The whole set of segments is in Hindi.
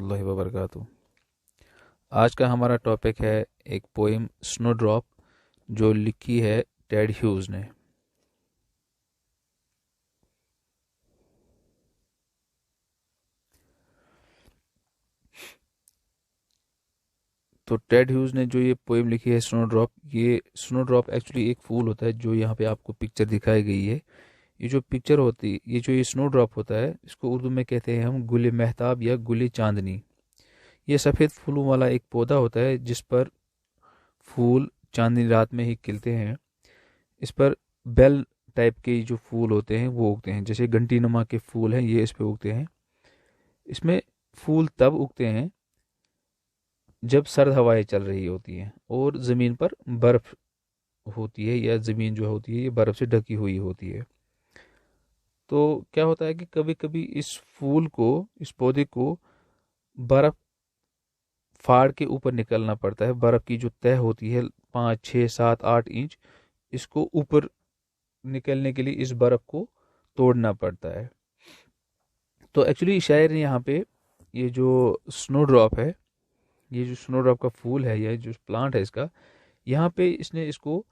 वरहमतुल्लाहि वबरकातुहू। आज का हमारा टॉपिक है एक पोइम स्नोड्रॉप, जो लिखी है टेड ह्यूज ने। तो टेड ह्यूज ने जो ये पोइम लिखी है स्नोड्रॉप, ये स्नोड्रॉप एक्चुअली एक फूल होता है जो यहाँ पे आपको पिक्चर दिखाई गई है। ये जो पिक्चर होती, ये जो ये स्नोड्रॉप होता है, इसको उर्दू में कहते हैं हम गुल महताब या गुल चांदनी। ये सफ़ेद फूलों वाला एक पौधा होता है जिस पर फूल चांदनी रात में ही खिलते हैं। इस पर बेल टाइप के जो फूल होते हैं वो उगते हैं, जैसे घंटी नुमा के फूल हैं, ये इस पे उगते हैं। इसमें फूल तब उगते हैं जब सर्द हवाएं चल रही होती हैं और ज़मीन पर बर्फ़ होती है, या ज़मीन जो होती है ये बर्फ़ से ढकी हुई होती है। तो क्या होता है कि कभी कभी इस फूल को, इस पौधे को बर्फ़ फाड़ के ऊपर निकलना पड़ता है। बर्फ़ की जो तह होती है 5, 6, 7, 8 इंच, इसको ऊपर निकलने के लिए इस बर्फ़ को तोड़ना पड़ता है। तो एक्चुअली शायर ने यहाँ पे ये जो स्नो ड्रॉप है, ये जो स्नो ड्रॉप का फूल है, ये जो प्लांट है इसका, यहाँ पे इसने इसको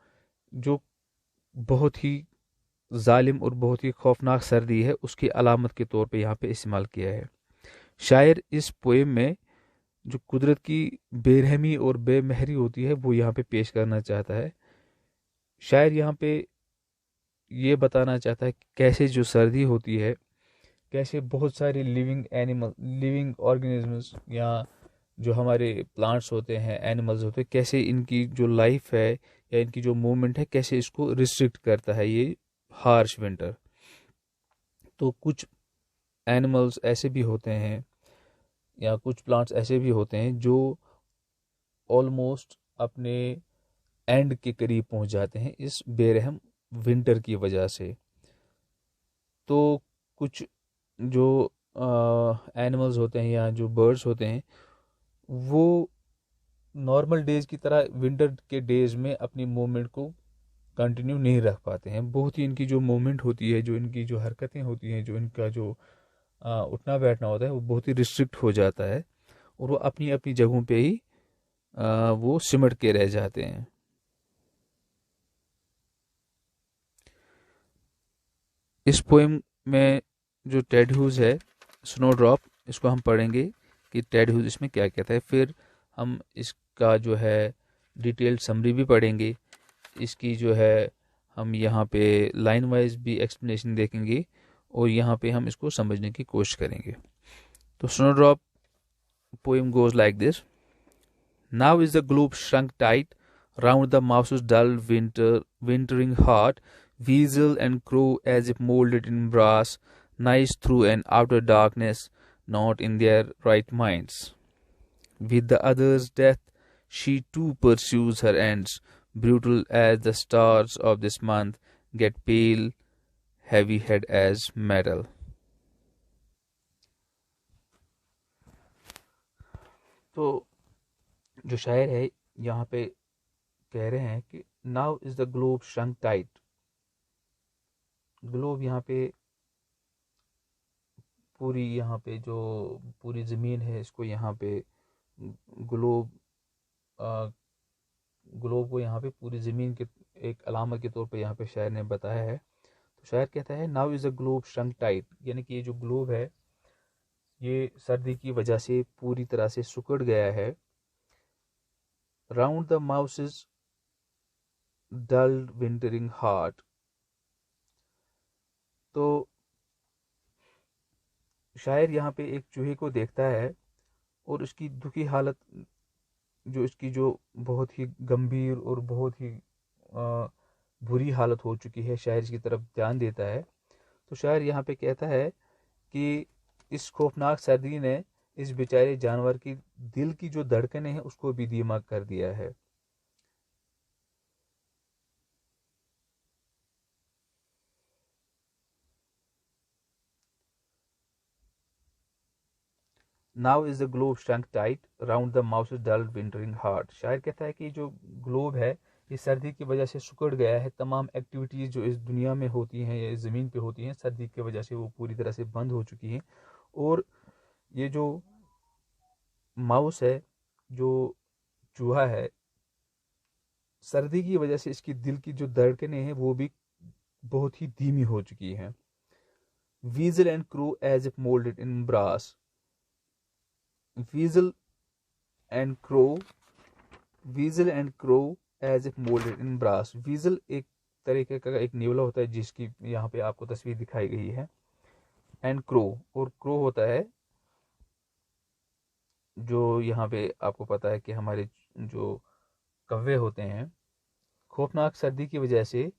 जो बहुत ही जालिम और बहुत ही खौफनाक सर्दी है उसकी अलामत के तौर पे यहाँ पे इस्तेमाल किया है। शायर इस पोएम में जो कुदरत की बेरहमी और बेमहरी होती है वो यहाँ पे पेश करना चाहता है। शायर यहाँ पे ये बताना चाहता है कि कैसे जो सर्दी होती है, कैसे बहुत सारे लिविंग एनिमल, लिविंग ऑर्गेनिजम्स, या जो हमारे प्लांट्स होते हैं, एनिमल्स होते हैं, कैसे इनकी जो लाइफ है या इनकी जो मूवमेंट है, कैसे इसको रिस्ट्रिक्ट करता है ये हार्श विंटर। तो कुछ एनिमल्स ऐसे भी होते हैं या कुछ प्लांट्स ऐसे भी होते हैं जो ऑलमोस्ट अपने एंड के करीब पहुंच जाते हैं इस बेरहम विंटर की वजह से। तो कुछ जो एनिमल्स होते हैं या जो बर्ड्स होते हैं, वो नॉर्मल डेज की तरह विंटर के डेज में अपनी मूवमेंट को कंटिन्यू नहीं रख पाते हैं। बहुत ही इनकी जो मूवमेंट होती है, जो इनकी जो हरकतें होती हैं, जो इनका जो उठना बैठना होता है, वो बहुत ही रिस्ट्रिक्ट हो जाता है और वो अपनी अपनी जगहों पे ही वो सिमट के रह जाते हैं। इस पोएम में जो टेड ह्यूज है स्नो ड्रॉप, इसको हम पढ़ेंगे कि टेड ह्यूज इसमें क्या कहता है। फिर हम इसका जो है डिटेल्ड समरी भी पढ़ेंगे। इसकी जो है हम यहाँ पे लाइन वाइज भी एक्सप्लेनेशन देखेंगे और यहाँ पे हम इसको समझने की कोशिश करेंगे। तो snow drop poem goes like this. Now is the globe shrunk tight round the mouse's dull wintering heart. Weasel and crow, as if molded in brass, nice through an outer darkness, not in their right minds. With the other's death, she too pursues her ends, brutal as the stars of this month get pale, heavy head as metal. तो जो शायर है यहाँ पे कह रहे हैं कि now is the globe shrunk tight। Globe यहाँ पे पूरी, यहाँ पे जो पूरी ज़मीन है, इसको यहाँ पे ग्लोब, ग्लोब को यहाँ पे पूरी ज़मीन के एक अलामत के तौर पे यहाँ पे शायर ने बताया है। तो शायर कहता है now is a globe shrunk tight, यानी कि ये जो ग्लोब है ये सर्दी की वजह से पूरी तरह से सिकुड़ गया है। Round the mouse's dull wintering heart, तो शायर यहाँ पे एक चूहे को देखता है और उसकी दुखी हालत, जो इसकी जो बहुत ही गंभीर और बहुत ही बुरी हालत हो चुकी है, शायर इसकी तरफ ध्यान देता है। तो शायर यहाँ पे कहता है कि इस खौफनाक सर्दी ने इस बेचारे जानवर की दिल की जो धड़कनें हैं उसको भी धीमा कर दिया है। Now is the globe shrunk tight round the mouse's dull wintering heart. शायर कहता है कि जो ग्लोब है ये सर्दी की वजह से सिकुड़ गया है। तमाम एक्टिविटीज़ जो इस दुनिया में होती हैं या इस ज़मीन पे होती हैं, सर्दी की वजह से वो पूरी तरह से बंद हो चुकी हैं। और ये जो माउस है, जो चूहा है, सर्दी की वजह से इसकी दिल की जो धड़कनें हैं वो भी बहुत ही धीमी हो चुकी हैं। Weasel and crow as if moulded in brass. Weasel and crow weasel and crow as if moulded in brass. Weasel एक तरीके का एक नेवला होता है जिसकी यहाँ पे आपको तस्वीर दिखाई गई है। एंड क्रो, और क्रो होता है जो यहाँ पे आपको पता है कि हमारे जो कौवे होते हैं। खौफनाक सर्दी की वजह से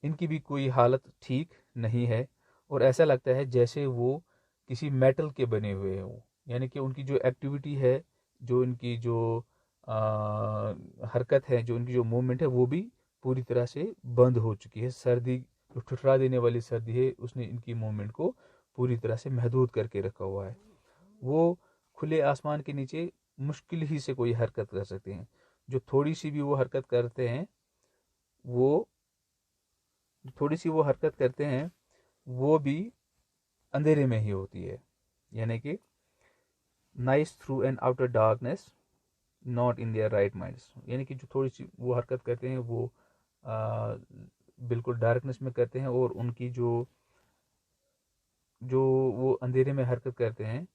इनकी भी कोई हालत ठीक नहीं है, और ऐसा लगता है जैसे वो किसी मेटल के बने हुए हों। यानी कि उनकी जो एक्टिविटी है, जो इनकी जो हरकत है, जो इनकी जो मूवमेंट है, वो भी पूरी तरह से बंद हो चुकी है। सर्दी, जो ठुठरा देने वाली सर्दी है, उसने इनकी मूवमेंट को पूरी तरह से महदूद करके रखा हुआ है। वो खुले आसमान के नीचे मुश्किल ही से कोई हरकत कर सकते हैं। जो थोड़ी सी भी वो हरकत करते हैं, वो थोड़ी सी वो हरकत करते हैं वो भी अंधेरे में ही होती है। यानी कि nice through an outer darkness, not in their right minds. यानी कि जो थोड़ी सी वो हरकत करते हैं वो बिल्कुल डार्कनेस में करते हैं, और उनकी जो जो वो अंधेरे में हरकत करते हैं,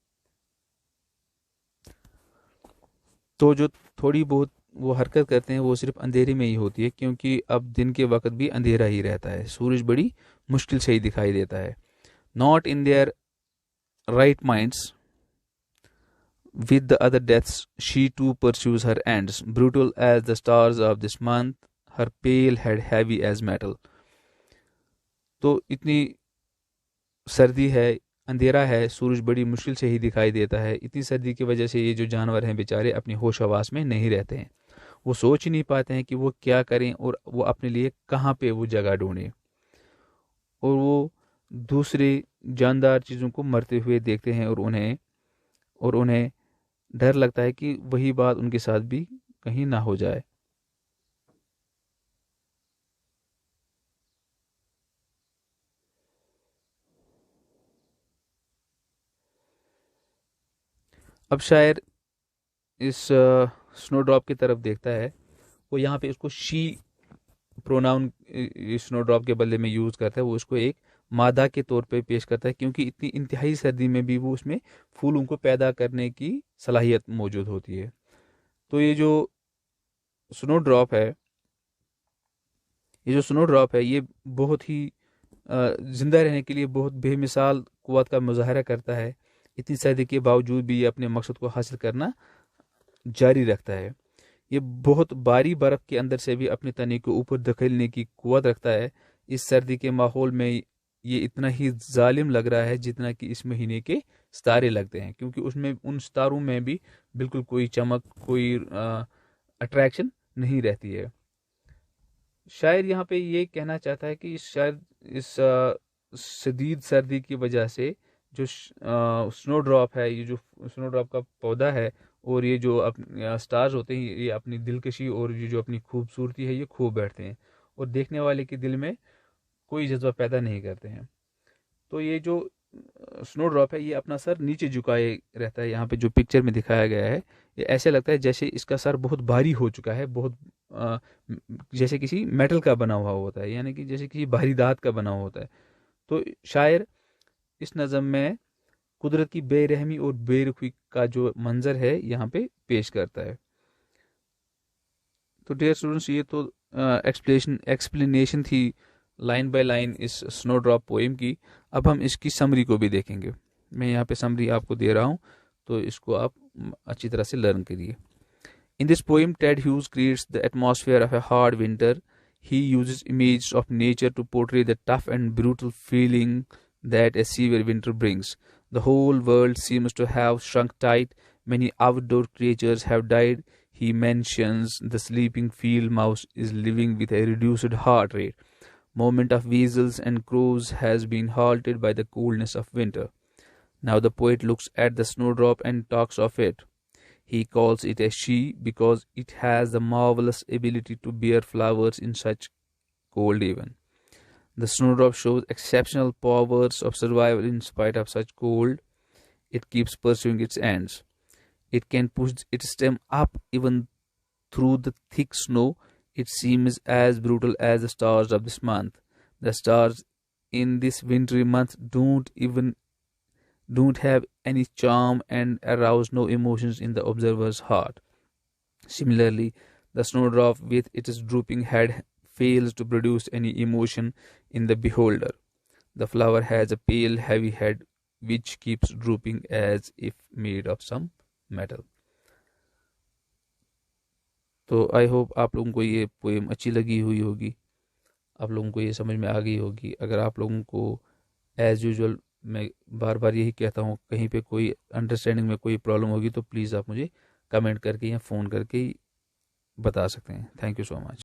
तो जो थोड़ी बहुत वो हरकत करते हैं वो सिर्फ अंधेरे में ही होती है, क्योंकि अब दिन के वक्त भी अंधेरा ही रहता है, सूरज बड़ी मुश्किल से ही दिखाई देता है। Not in their right minds, with the other deaths, she too pursues her ends, brutal as the stars of this month, her pale head heavy as metal। तो इतनी सर्दी है, अंधेरा है, सूरज बड़ी मुश्किल से ही दिखाई देता है। इतनी सर्दी की वजह से ये जो जानवर हैं बेचारे अपनी होश हवास में नहीं रहते हैं। वो सोच ही नहीं पाते हैं कि वो क्या करें और वो अपने लिए कहाँ पे वो जगह ढूंढें, और वो दूसरे जानदार चीज़ों को मरते हुए देखते हैं, और उन्हें डर लगता है कि वही बात उनके साथ भी कहीं ना हो जाए। अब शायर इस स्नो ड्रॉप की तरफ देखता है। वो यहाँ पे उसको शी प्रोनाउन स्नो ड्रॉप के बदले में यूज़ करता है। वो उसको एक मादा के तौर पे पेश करता है, क्योंकि इतनी इंतहाई सर्दी में भी वो उसमें फूलों को पैदा करने की सलाहियत मौजूद होती है। तो स्नो ड्रॉप है ये जो स्नो ड्रॉप है ये बहुत ही जिंदा रहने के लिए बहुत बेमिसाल कुव्वत का मुजाहरा करता है। इतनी सर्दी के बावजूद भी ये अपने मकसद को हासिल करना जारी रखता है। ये बहुत बारी बर्फ के अंदर से भी अपने तने को ऊपर धकेलने की कुव्वत रखता है। इस सर्दी के माहौल में ये इतना ही जालिम लग रहा है जितना कि इस महीने के सितारे लगते हैं, क्योंकि उसमें उन सितारों में भी बिल्कुल कोई चमक, कोई अट्रैक्शन नहीं रहती है। शायर यहाँ पे ये कहना चाहता है कि शायद इस शदीद सर्दी की वजह से जो स्नो ड्रॉप है, ये जो स्नो ड्रॉप का पौधा है, और ये जो स्टार्स होते हैं, ये अपनी दिलकशी और ये जो अपनी खूबसूरती है ये खो बैठते हैं, और देखने वाले के दिल में कोई जज्बा पैदा नहीं करते हैं। तो ये जो स्नो ड्रॉप है ये अपना सर नीचे झुकाए रहता है। यहाँ पे जो पिक्चर में दिखाया गया है, ये ऐसे लगता है जैसे इसका सर बहुत भारी हो चुका है, बहुत जैसे किसी मेटल का बना हुआ होता है, यानी कि जैसे किसी भारी धात का बना हुआ होता है। तो शायर इस नज़म में कुदरत की बेरहमी और बेरुखी का जो मंजर है यहाँ पे पेश करता है। तो डियर स्टूडेंट्स, ये तो एक्सप्लेनेशन थी लाइन बाय लाइन इस स्नो ड्रॉप पोएम की। अब हम इसकी समरी को भी देखेंगे। मैं यहाँ पे समरी आपको दे रहा हूँ, तो इसको आप अच्छी तरह से लर्न करिए। In this poem, Ted Hughes creates the atmosphere of a hard winter. He uses images of nature to portray the tough and brutal feeling that a severe winter brings. The whole world seems to have shrunk tight. Many outdoor creatures have died. He mentions the sleeping field mouse is living with a reduced heart rate. Movement of weasels and crows has been halted by the coolness of winter. Now the poet looks at the snowdrop and talks of it. He calls it a she because it has the marvelous ability to bear flowers in such cold even. The snowdrop shows exceptional powers of survival in spite of such cold. It keeps pursuing its ends. It can push its stem up even through the thick snow. It seems as brutal as the stars of this month. The stars in this wintry month don't have any charm and arouse no emotions in the observer's heart. Similarly, the snowdrop with its drooping head fails to produce any emotion in the beholder. The flower has a pale, heavy head which keeps drooping as if made of some metal. तो आई होप आप लोगों को ये पोएम अच्छी लगी हुई होगी, आप लोगों को ये समझ में आ गई होगी। अगर आप लोगों को एज़ यूजुअल मैं बार बार यही कहता हूँ, कहीं पे कोई अंडरस्टैंडिंग में कोई प्रॉब्लम होगी तो प्लीज़ आप मुझे कमेंट करके या फ़ोन करके बता सकते हैं। Thank you so much.